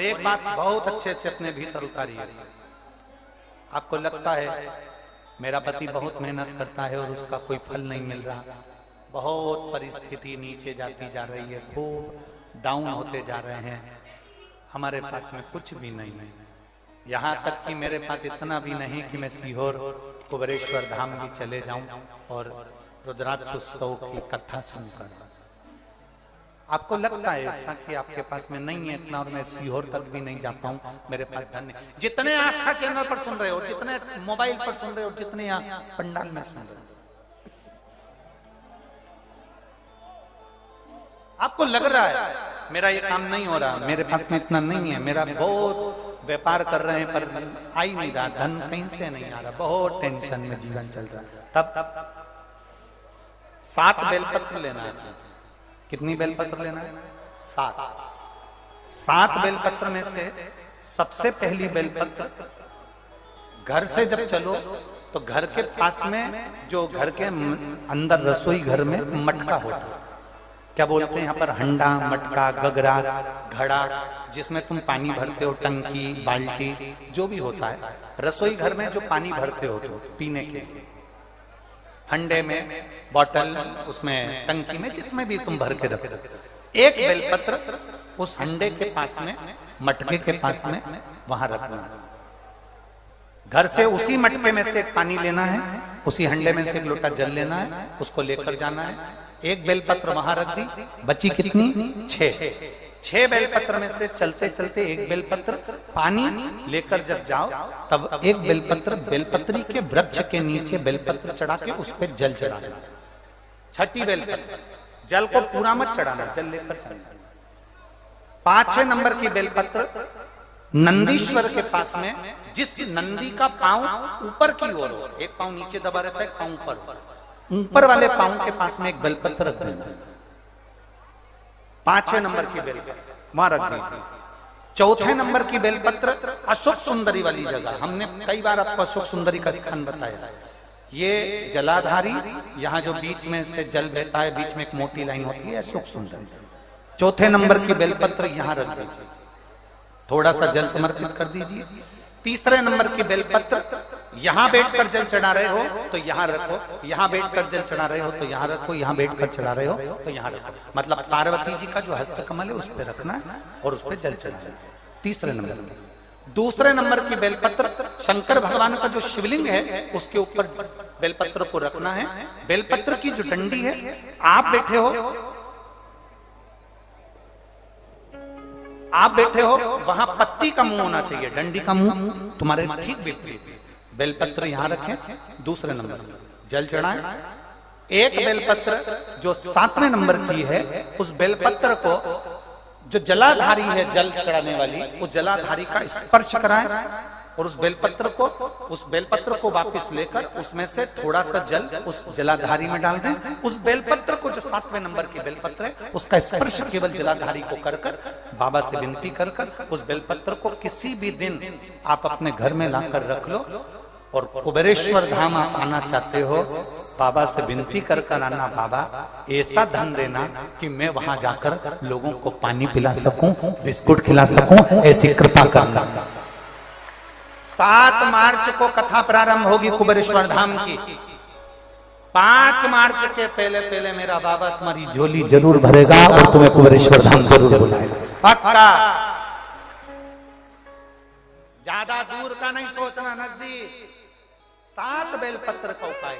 एक बात बहुत अच्छे से अपने भीतर उतारिए। आपको लगता है मेरा पति बहुत मेहनत करता है और उसका कोई फल नहीं मिल रहा, बहुत परिस्थिति नीचे जाती जा रही है, खूब डाउन होते जा रहे हैं, हमारे पास में कुछ भी नहीं है। यहाँ तक कि मेरे पास इतना भी नहीं कि मैं सीहोर कुबेरेश्वर धाम भी चले जाऊं और रुद्राक्षोत्सव की कथा सुनकर। आपको लगता है ऐसा कि आपके पास में नहीं है इतना और मैं सीहोर तक भी नहीं जा पाऊं, मेरे पास धन नहीं। जितने आस्था चैनल पर सुन रहे हो, जितने मोबाइल पर सुन रहे हो, जितने यहाँ पंडाल में सुन रहे हो, आपको लग रहा है मेरा ये काम नहीं हो रहा, मेरे पास में इतना नहीं है, मेरा बहुत व्यापार कर रहे हैं पर आ ही नहीं रहा, धन कहीं से नहीं आ रहा, बहुत टेंशन में जीवन चल रहा है। तब 7 बेलपत्र लेना है। कितनी बेलपत्र लेना है? 7 बेलपत्र में से सबसे पहली बेलपत्र, घर से जब चलो तो घर के पास में जो घर के अंदर रसोई घर में मटका होता है, क्या बोलते हैं यहाँ पर, हंडा, मटका, गगरा, घड़ा, जिसमें तुम पानी भरते हो, टंकी, बाल्टी, जो भी होता है रसोई घर में जो पानी भरते हो तो पीने के, हंडे में, बॉटल, उसमें टंकी में, जिसमें भी तुम भर के रखते हो, एक बेलपत्र उस हंडे के पास में, मटके के पास में वहां रखना है। घर से उसी मटके में से एक पानी लेना है, उसी हंडे में से एक लोटा जल लेना है, उसको लेकर जाना है। एक बेलपत्र वहां रख दी, बची कितनी? 6 बेलपत्र में से चलते चलते एक बेलपत्र पानी लेकर जब जाओ तब एक बेलपत्र बेलपत्री के वृक्ष के नीचे बेलपत्र चढ़ा के उस पर जल चढ़ा देना। 6ठी बेलपत्र, जल को पूरा मत चढ़ाना, जल लेकर चढ़ाना। 5वें नंबर की बेलपत्र नंदीश्वर के पास में, जिस नंदी का पांव ऊपर की ओर हो, एक पांव नीचे दबा रहता है, पांव ऊपर वाले पांव के पास में एक बेलपत्र रख देना। 5वें नंबर की बेलपत्र वहां रख दीजिए। 4थे नंबर की बेलपत्र अशोक सुंदरी वाली जगह, हमने कई बार आपको अशोक सुंदरी का स्थान बताया। ये जलाधारी, यहाँ जो बीच में से जल बहता है, बीच में एक मोटी लाइन होती है, अशोक सुंदरी। 4थे नंबर की बेलपत्र यहाँ रख दीजिए, थोड़ा सा जल समर्पित कर दीजिए। 3रे नंबर की बेलपत्र, यहां बैठकर जल चढ़ा रहे हो तो यहां रखो, यहां बैठकर जल चढ़ा रहे हो तो यहां रखो, यहां बैठकर चढ़ा रहे हो तो यहां रखो, मतलब पार्वती जी का जो हस्तकमल है उस पर रखना है और उस पर जल चढ़ाना। 3रे नंबर की। 2रे नंबर की बेलपत्र शंकर भगवान का जो शिवलिंग है उसके ऊपर बेलपत्र को रखना है। बेलपत्र की जो डंडी है, आप बैठे हो वहां पत्ती का मुंह होना चाहिए, डंडी का मुंह तुम्हारे ठीक विपरीत। बेलपत्र यहां रखें। 2रे नंबर जल चढ़ाएं। एक बेलपत्र जो 7वें नंबर की है, उस बेलपत्र को जो जलाधारी है जल चढ़ाने वाली, उस जलाधारी का स्पर्श कराएं और उस बेलपत्र को वापस लेकर उसमें से थोड़ा सा जल उस जलाधारी में डाल दें। उस बेलपत्र को जो 7वें नंबर की बेलपत्र है उसका स्पर्श केवल जलाधारी को कर बाबा से विनती कर उस बेलपत्र को किसी भी दिन आप अपने घर में लाकर रख लो और कुबेरेश्वर धाम आप आना चाहते हो, बाबा से विनती कर आना, बाबा ऐसा धन देना कि मैं वहां जाकर लोगों को पानी पिला सकूं, बिस्कुट खिला सकूं, ऐसी कृपा करना। 7 मार्च को कथा प्रारंभ होगी कुबेरेश्वर धाम की। 5 मार्च के पहले मेरा बाबा तुम्हारी झोली जरूर भरेगा और तुम्हें कुबेरेश्वर धाम जरूर बुलाएगा, पक्का। ज्यादा दूर का नहीं सोचना, नजदीक। 7 बेलपत्र का उपाय,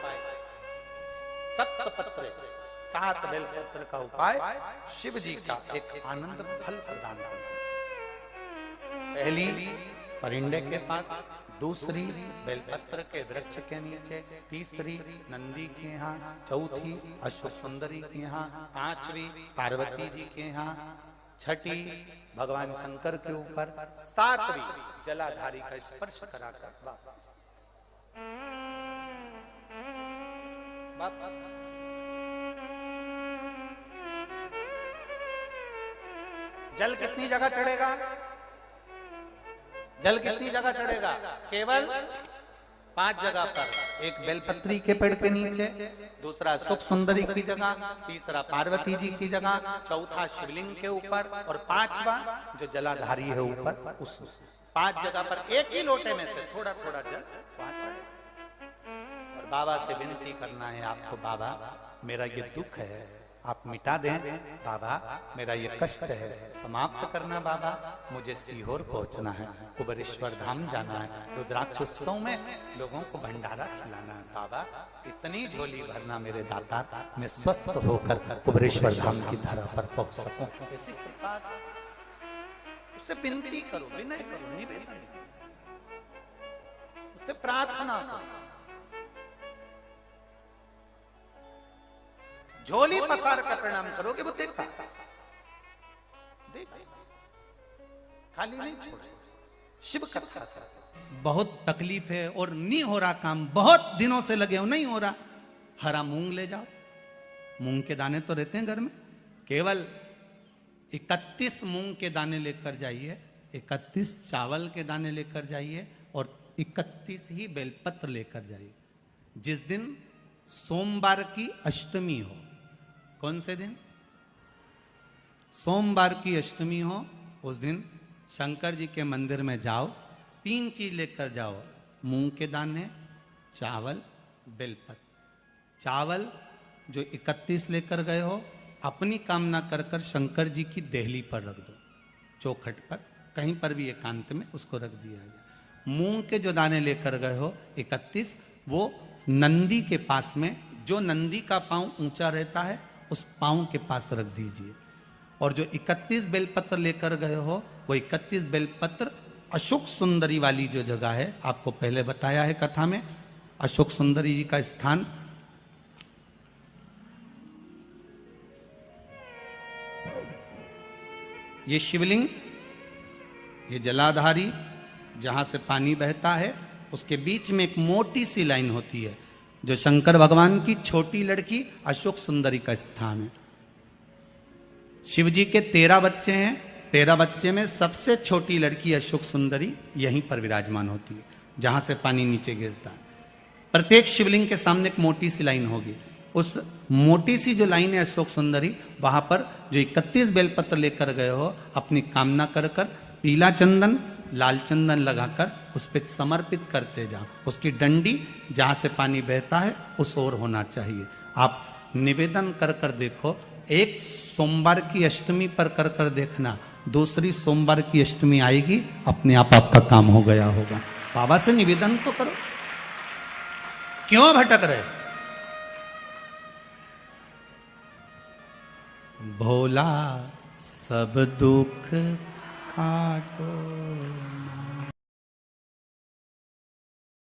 7 बेलपत्र का उपाय शिव जी का एक आनंद फल प्रदान करना। पहली परिंडे के पास, 2री बेलपत्र के वृक्ष के नीचे, 3री नंदी के यहाँ, 4थी अशोक सुंदरी के यहाँ, 5वीं पार्वती जी के यहाँ, 6ठी भगवान शंकर के ऊपर, 7वीं जलाधारी का स्पर्श कराकर वापस। जल कितनी जगह चढ़ेगा? जल कितनी जगह चढ़ेगा? केवल 5 जगह पर, एक बेलपत्री के पेड़ के नीचे, दूसरा सुख सुंदरी की जगह, तीसरा पार्वती जी की जगह, चौथा शिवलिंग के ऊपर और 5वां जो जलाधारी है ऊपर, उस 5 जगह पर एक ही लोटे में से थोड़ा थोड़ा जल वहां चढ़े और बाबा से विनती करना है आपको, बाबा मेरा ये दुख है आप मिटा दें, बाबा मेरा ये कष्ट है समाप्त करना, बाबा मुझे सीहोर पहुंचना है, कुबेरेश्वर धाम जाना है, रुद्राक्ष उत्सव में लोगों को भंडारा खिलाना है, बाबा इतनी झोली भरना मेरे दाता, मैं स्वस्थ होकर कुबेरेश्वर धाम की धरा पर पहुंच सकूं। ऐसी कृपा उससे विनती करो, विनय करो, निवेदन उससे प्रार्थना करो, झोली पसार कर प्रणाम करोगे वो देखता, देख खाली नहीं छोड़े। शिव कथा कर बहुत तकलीफ है और नहीं हो रहा काम, बहुत दिनों से लगे हो नहीं हो रहा, हरा मूंग ले जाओ, मूंग के दाने तो रहते हैं घर में, केवल 31 मूंग के दाने लेकर जाइए, 31 चावल के दाने लेकर जाइए और 31 ही बेलपत्र लेकर जाइए। जिस दिन सोमवार की अष्टमी हो, कौन से दिन? सोमवार की अष्टमी हो, उस दिन शंकर जी के मंदिर में जाओ, 3 चीज लेकर जाओ, मूंग के दाने, चावल, बेलपत्र। चावल जो 31 लेकर गए हो अपनी कामना कर कर शंकर जी की देहली पर रख दो, चौखट पर कहीं पर भी एकांत में उसको रख दिया जाए। मूंग के जो दाने लेकर गए हो 31, वो नंदी के पास में, जो नंदी का पांव ऊंचा रहता है उस पांव के पास रख दीजिए। और जो 31 बेलपत्र लेकर गए हो वो 31 बेलपत्र अशोक सुंदरी वाली जो जगह है, आपको पहले बताया है कथा में, अशोक सुंदरी जी का स्थान ये शिवलिंग, ये जलाधारी जहां से पानी बहता है, उसके बीच में एक मोटी सी लाइन होती है जो शंकर भगवान की छोटी लड़की अशोक सुंदरी का स्थान है। शिव जी के 13 बच्चे हैं, 13 बच्चे में सबसे छोटी लड़की अशोक सुंदरी यहीं पर विराजमान होती है जहां से पानी नीचे गिरता है। प्रत्येक शिवलिंग के सामने एक मोटी सी लाइन होगी, उस मोटी सी जो लाइन है अशोक सुंदरी, वहां पर जो 31 बेलपत्र लेकर गए हो अपनी कामना कर कर पीला चंदन लाल चंदन लगाकर उस पर समर्पित करते जाओ। उसकी डंडी जहां से पानी बहता है उस ओर होना चाहिए। आप निवेदन कर कर देखो, एक सोमवार की अष्टमी पर कर कर देखना, दूसरी सोमवार की अष्टमी आएगी अपने आप आपका काम हो गया होगा। बाबा से निवेदन तो करो, क्यों भटक रहे? भोला सब दुख काटो।